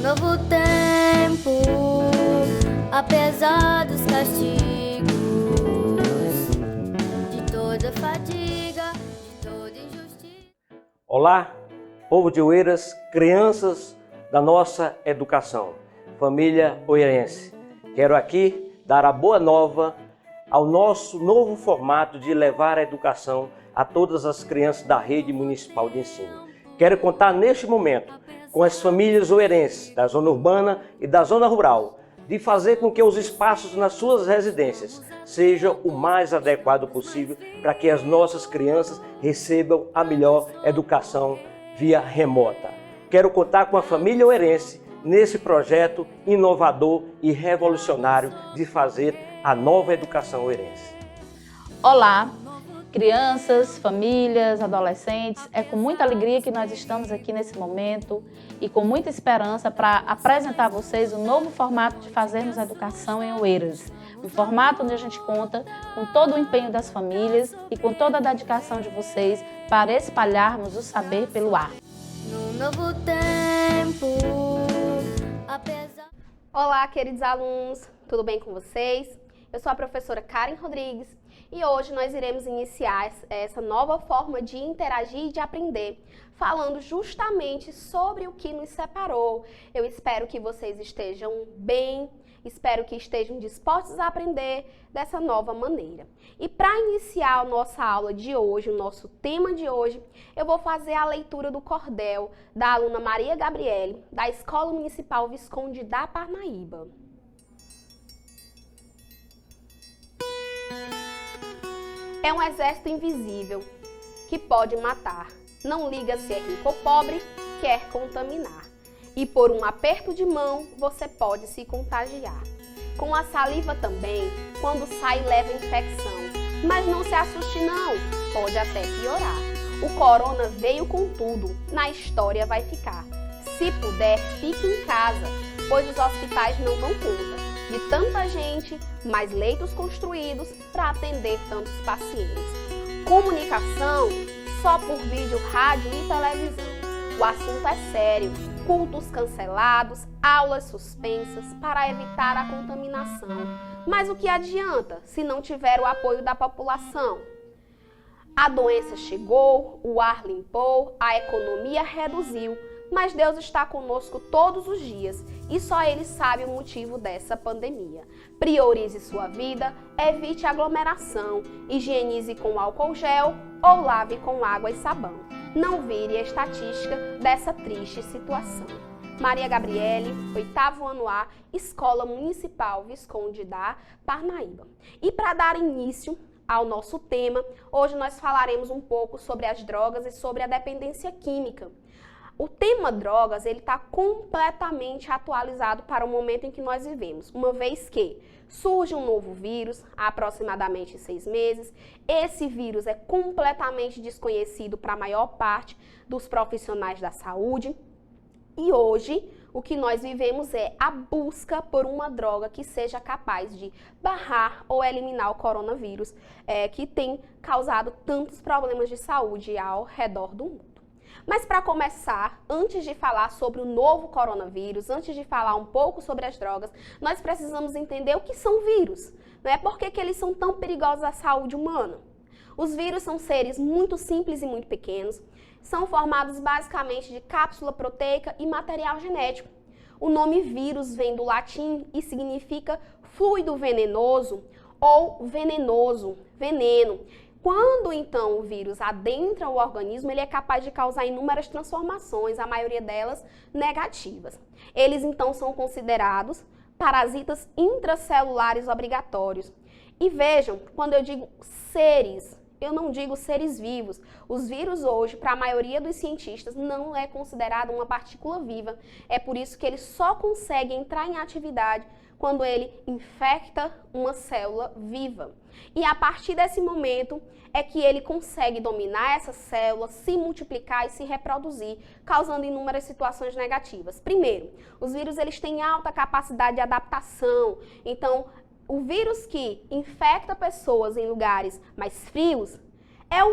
novo tempo, apesar dos castigos, de toda fadiga, de toda injustiça. Olá, povo de Oeiras, crianças da nossa educação, família oeirense. Quero aqui dar a boa nova ao nosso novo formato de levar a educação a todas as crianças da rede municipal de ensino. Quero contar neste momento com as famílias oeirenses da zona urbana e da zona rural, de fazer com que os espaços nas suas residências sejam o mais adequado possível para que as nossas crianças recebam a melhor educação via remota. Quero contar com a família oeirense nesse projeto inovador e revolucionário de fazer a nova educação oeirense. Olá, crianças, famílias, adolescentes, é com muita alegria que nós estamos aqui nesse momento e com muita esperança para apresentar a vocês o novo formato de fazermos educação em Oeiras. Um formato onde a gente conta com todo o empenho das famílias e com toda a dedicação de vocês para espalharmos o saber pelo ar. No novo tempo, apesar... Olá, queridos alunos, tudo bem com vocês? Eu sou a professora Karen Rodrigues e hoje nós iremos iniciar essa nova forma de interagir e de aprender, falando justamente sobre o que nos separou. Eu espero que vocês estejam bem, espero que estejam dispostos a aprender dessa nova maneira. E para iniciar a nossa aula de hoje, o nosso tema de hoje, eu vou fazer a leitura do cordel da aluna Maria Gabriele, da Escola Municipal Visconde da Parnaíba. É um exército invisível que pode matar. Não liga se é rico ou pobre, quer contaminar. E por um aperto de mão, você pode se contagiar. Com a saliva também, quando sai leva infecção. Mas não se assuste não, pode até piorar. O corona veio com tudo, na história vai ficar. Se puder, fique em casa, pois os hospitais não dão conta de tanta gente, mais leitos construídos para atender tantos pacientes. Comunicação só por vídeo, rádio e televisão. O assunto é sério. Cultos cancelados, aulas suspensas para evitar a contaminação. Mas o que adianta se não tiver o apoio da população? A doença chegou, o ar limpou, a economia reduziu, mas Deus está conosco todos os dias e só Ele sabe o motivo dessa pandemia. Priorize sua vida, evite aglomeração, higienize com álcool gel ou lave com água e sabão. Não vire a estatística dessa triste situação. Maria Gabriele, 8º ano A, Escola Municipal Visconde da Parnaíba. E para dar início ao nosso tema, hoje nós falaremos um pouco sobre as drogas e sobre a dependência química. O tema drogas, ele está completamente atualizado para o momento em que nós vivemos, uma vez que surge um novo vírus há aproximadamente 6 meses. Esse vírus é completamente desconhecido para a maior parte dos profissionais da saúde. E hoje, o que nós vivemos é a busca por uma droga que seja capaz de barrar ou eliminar o coronavírus, que tem causado tantos problemas de saúde ao redor do mundo. Mas para começar, antes de falar sobre o novo coronavírus, antes de falar um pouco sobre as drogas, nós precisamos entender o que são vírus, né? Por que eles são tão perigosos à saúde humana? Os vírus são seres muito simples e muito pequenos, são formados basicamente de cápsula proteica e material genético. O nome vírus vem do latim e significa fluido venenoso ou venenoso, veneno. Quando, então, o vírus adentra o organismo, ele é capaz de causar inúmeras transformações, a maioria delas negativas. Eles, então, são considerados parasitas intracelulares obrigatórios. E vejam, quando eu digo seres, eu não digo seres vivos. Os vírus hoje, para a maioria dos cientistas, não é considerado uma partícula viva. É por isso que ele só consegue entrar em atividade quando ele infecta uma célula viva. E a partir desse momento é que ele consegue dominar essa célula, se multiplicar e se reproduzir, causando inúmeras situações negativas. Primeiro, os vírus eles têm alta capacidade de adaptação. Então, o vírus que infecta pessoas em lugares mais frios É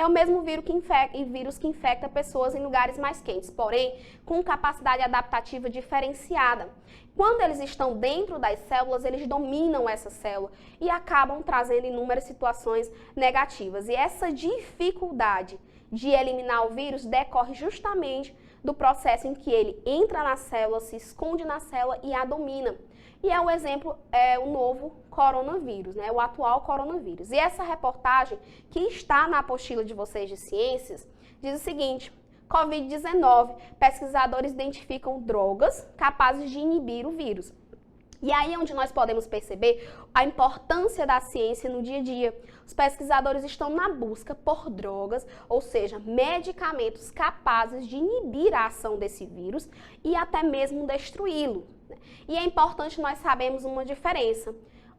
o mesmo vírus que infecta pessoas em lugares mais quentes, porém com capacidade adaptativa diferenciada. Quando eles estão dentro das células, eles dominam essa célula e acabam trazendo inúmeras situações negativas. E essa dificuldade de eliminar o vírus decorre justamente do processo em que ele entra na célula, se esconde na célula e a domina. E o exemplo é o novo coronavírus, né? O atual coronavírus. E essa reportagem, que está na apostila de vocês de ciências, diz o seguinte: Covid-19, pesquisadores identificam drogas capazes de inibir o vírus. E aí é onde nós podemos perceber a importância da ciência no dia a dia. Os pesquisadores estão na busca por drogas, ou seja, medicamentos capazes de inibir a ação desse vírus e até mesmo destruí-lo. E é importante nós sabermos uma diferença: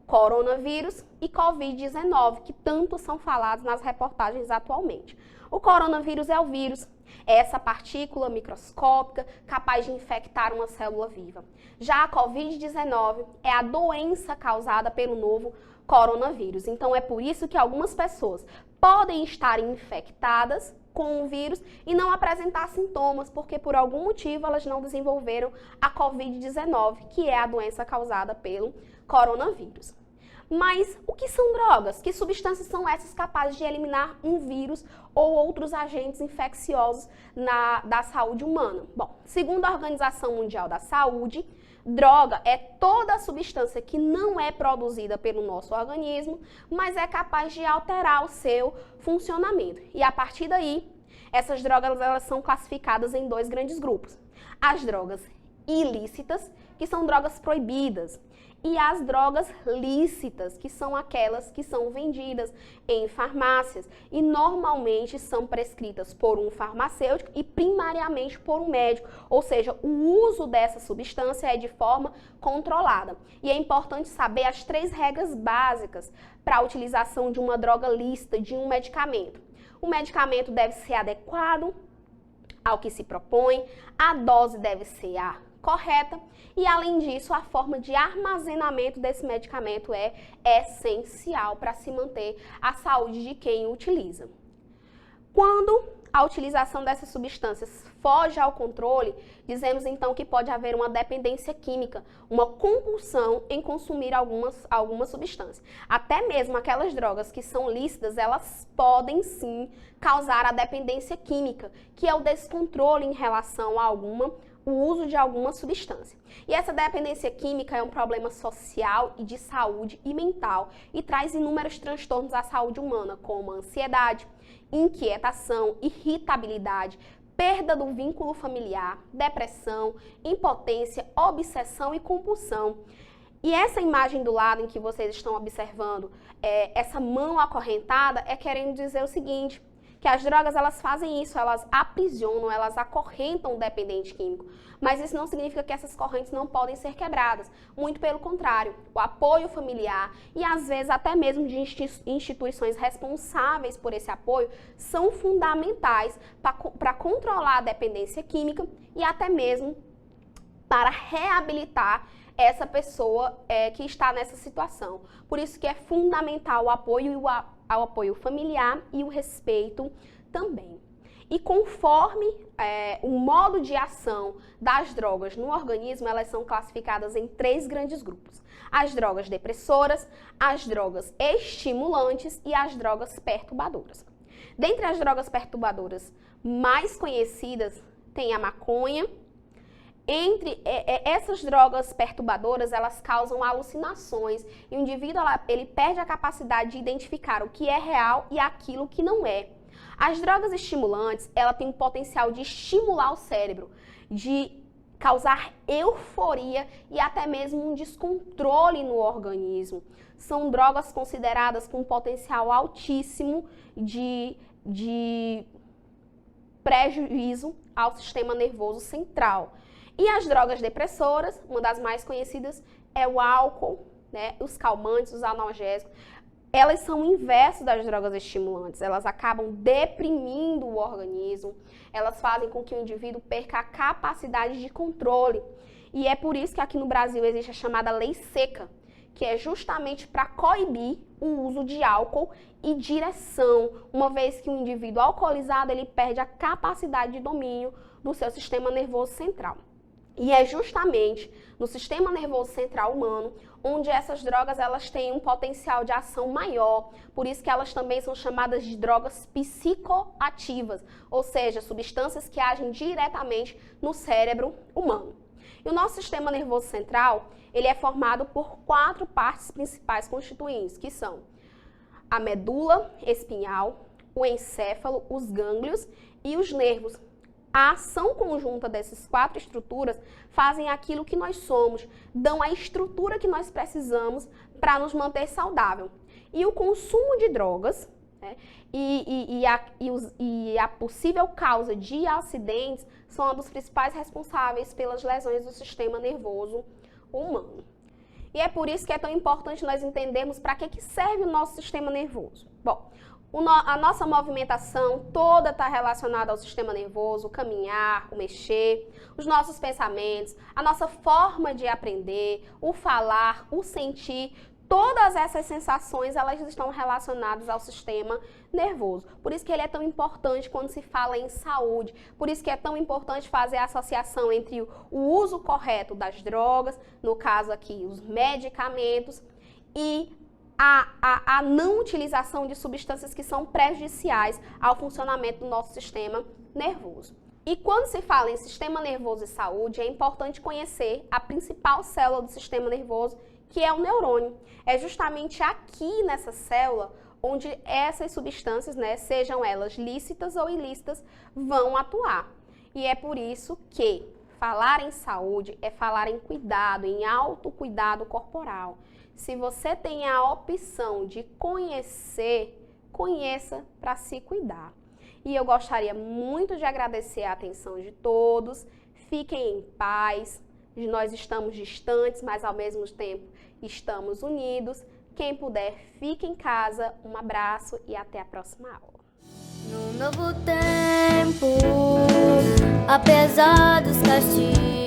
coronavírus e Covid-19, que tanto são falados nas reportagens atualmente. O coronavírus é o vírus, é essa partícula microscópica capaz de infectar uma célula viva. Já a Covid-19 é a doença causada pelo novo coronavírus. Então é por isso que algumas pessoas podem estar infectadas com o vírus e não apresentar sintomas, porque por algum motivo elas não desenvolveram a Covid-19, que é a doença causada pelo coronavírus. Mas o que são drogas? Que substâncias são essas capazes de eliminar um vírus ou outros agentes infecciosos da saúde humana? Bom, segundo a Organização Mundial da Saúde, droga é toda substância que não é produzida pelo nosso organismo, mas é capaz de alterar o seu funcionamento. E a partir daí, essas drogas elas são classificadas em dois grandes grupos: as drogas ilícitas, que são drogas proibidas, e as drogas lícitas, que são aquelas que são vendidas em farmácias e normalmente são prescritas por um farmacêutico e primariamente por um médico, ou seja, o uso dessa substância é de forma controlada. E é importante saber as 3 regras básicas para a utilização de uma droga lícita, de um medicamento. O medicamento deve ser adequado ao que se propõe, a dose deve ser a correta e, além disso, a forma de armazenamento desse medicamento é essencial para se manter a saúde de quem o utiliza. Quando a utilização dessas substâncias foge ao controle, dizemos então que pode haver uma dependência química, uma compulsão em consumir alguma substância. Até mesmo aquelas drogas que são lícitas, elas podem sim causar a dependência química, que é o descontrole em relação a o uso de alguma substância. E essa dependência química é um problema social e de saúde e mental e traz inúmeros transtornos à saúde humana, como ansiedade, inquietação, irritabilidade, perda do vínculo familiar, depressão, impotência, obsessão e compulsão. E essa imagem do lado em que vocês estão observando, essa mão acorrentada, é querendo dizer o seguinte: que as drogas elas fazem isso, elas aprisionam, elas acorrentam o dependente químico. Mas isso não significa que essas correntes não podem ser quebradas. Muito pelo contrário, o apoio familiar e às vezes até mesmo de instituições responsáveis por esse apoio são fundamentais para controlar a dependência química e até mesmo para reabilitar essa pessoa que está nessa situação. Por isso que é fundamental o apoio ao apoio familiar e o respeito também. E conforme o modo de ação das drogas no organismo, elas são classificadas em 3 grandes grupos: as drogas depressoras, as drogas estimulantes e as drogas perturbadoras. Dentre as drogas perturbadoras mais conhecidas, tem a maconha. Entre essas drogas perturbadoras, elas causam alucinações e o indivíduo ele perde a capacidade de identificar o que é real e aquilo que não é. As drogas estimulantes, ela tem o potencial de estimular o cérebro, de causar euforia e até mesmo um descontrole no organismo. São drogas consideradas com um potencial altíssimo de prejuízo ao sistema nervoso central. E as drogas depressoras, uma das mais conhecidas é o álcool, né, os calmantes, os analgésicos. Elas são o inverso das drogas estimulantes, elas acabam deprimindo o organismo, elas fazem com que o indivíduo perca a capacidade de controle. E é por isso que aqui no Brasil existe a chamada lei seca, que é justamente para coibir o uso de álcool e direção, uma vez que o indivíduo alcoolizado ele perde a capacidade de domínio do seu sistema nervoso central. E é justamente no sistema nervoso central humano onde essas drogas elas têm um potencial de ação maior, por isso que elas também são chamadas de drogas psicoativas, ou seja, substâncias que agem diretamente no cérebro humano. E o nosso sistema nervoso central, ele é formado por 4 partes principais constituintes, que são a medula espinhal, o encéfalo, os gânglios e os nervos. A ação conjunta dessas 4 estruturas fazem aquilo que nós somos, dão a estrutura que nós precisamos para nos manter saudável. E o consumo de drogas, né, e a possível causa de acidentes são um dos principais responsáveis pelas lesões do sistema nervoso humano. E é por isso que é tão importante nós entendermos para que serve o nosso sistema nervoso. Bom, a nossa movimentação toda está relacionada ao sistema nervoso, o caminhar, o mexer, os nossos pensamentos, a nossa forma de aprender, o falar, o sentir. Todas essas sensações, elas estão relacionadas ao sistema nervoso. Por isso que ele é tão importante quando se fala em saúde. Por isso que é tão importante fazer a associação entre o uso correto das drogas, no caso aqui, os medicamentos, e a não utilização de substâncias que são prejudiciais ao funcionamento do nosso sistema nervoso. E quando se fala em sistema nervoso e saúde, é importante conhecer a principal célula do sistema nervoso, que é o neurônio. É justamente aqui nessa célula onde essas substâncias, né, sejam elas lícitas ou ilícitas, vão atuar. E é por isso que falar em saúde é falar em cuidado, em autocuidado corporal. Se você tem a opção de conhecer, conheça para se cuidar. E eu gostaria muito de agradecer a atenção de todos. Fiquem em paz. Nós estamos distantes, mas ao mesmo tempo estamos unidos. Quem puder, fique em casa. Um abraço e até a próxima aula. No novo tempo, apesar dos castigos.